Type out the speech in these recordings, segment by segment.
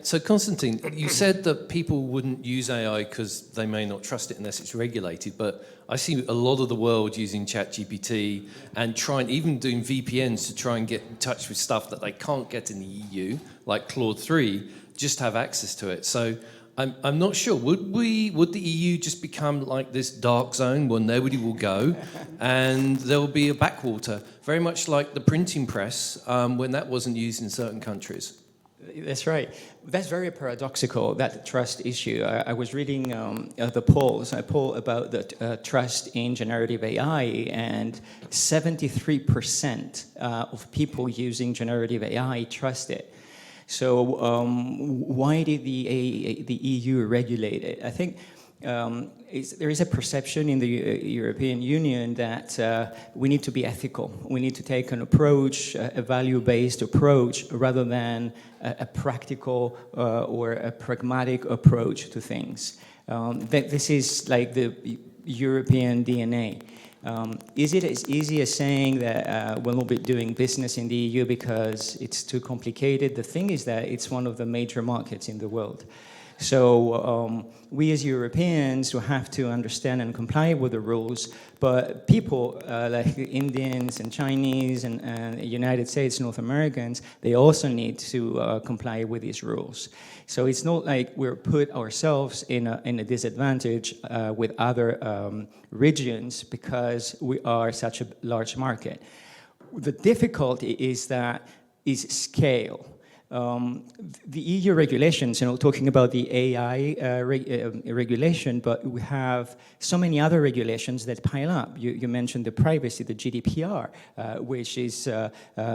So, Constantine, you said that people wouldn't use AI because they may not trust it unless it's regulated, but I see a lot of the world using ChatGPT and even doing VPNs to try and get in touch with stuff that they can't get in the EU, like Claude 3, just have access to it. So I'm not sure. Would the EU just become like this dark zone where nobody will go, and there will be a backwater, very much like the printing press when that wasn't used in certain countries? That's right. That's very paradoxical, that trust issue. I was reading the polls, a poll about the trust in generative AI, and 73% of people using generative AI trust it. So why did the EU regulate it? I think there is a perception in the European Union that we need to be ethical. We need to take an approach, a value-based approach, rather than a practical or a pragmatic approach to things. This is like the European DNA. Is it as easy as saying that we'll not be doing business in the EU because it's too complicated? The thing is that it's one of the major markets in the world. So we as Europeans will have to understand and comply with the rules, but people like Indians and Chinese and United States, North Americans, they also need to comply with these rules. So it's not like we're put ourselves in a disadvantage with other regions because we are such a large market. The difficulty is scale. The EU regulations, talking about the AI regulation, but we have so many other regulations that pile up. You mentioned the privacy, the GDPR,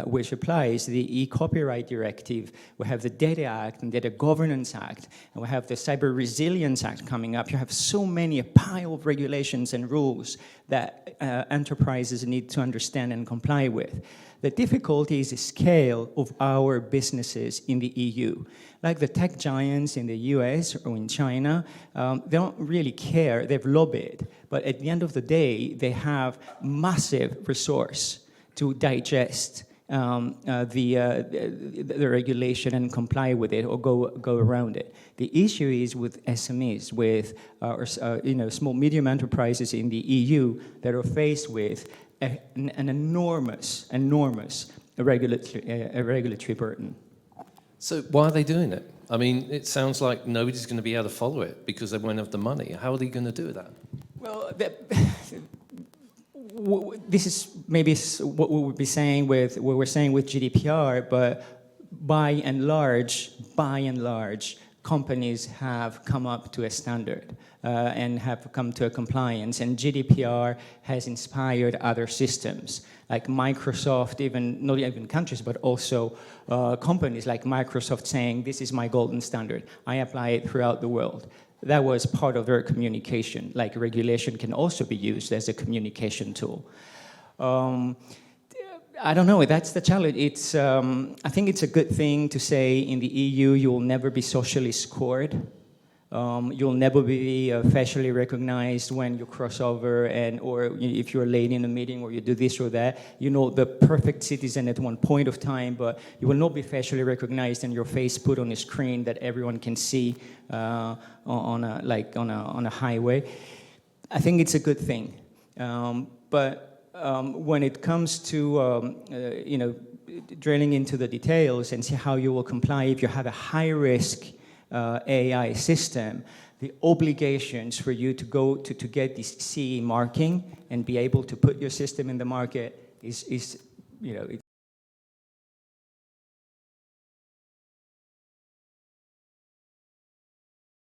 which applies, the e-copyright directive. We have the Data Act and Data Governance Act, and we have the Cyber Resilience Act coming up. You have so many, a pile of regulations and rules that enterprises need to understand and comply with. The difficulty is the scale of our businesses in the EU. Like the tech giants in the US or in China, they don't really care, they've lobbied. But at the end of the day, they have massive resource to digest the regulation and comply with it or go around it. The issue is with SMEs, with small, medium enterprises in the EU that are faced with an enormous regulatory burden. So why are they doing it? I mean, it sounds like nobody's going to be able to follow it because they won't have the money. How are they going to do that? Well, this is maybe what we would be saying with what we're saying with GDPR, but by and large, companies have come up to a standard and have come to a compliance, and GDPR has inspired other systems like Microsoft, not even countries, but also companies like Microsoft saying, this is my golden standard, I apply it throughout the world. That was part of their communication, like regulation can also be used as a communication tool. I don't know, that's the challenge. I think it's a good thing to say in the EU you will never be socially scored. You'll never be facially recognized when you cross over or if you're late in a meeting or you do this or that. The perfect citizen at one point of time, but you will not be facially recognized and your face put on a screen that everyone can see on a highway. I think it's a good thing. But when it comes to drilling into the details and see how you will comply if you have a high-risk AI system, the obligations for you to go to get this CE marking and be able to put your system in the market is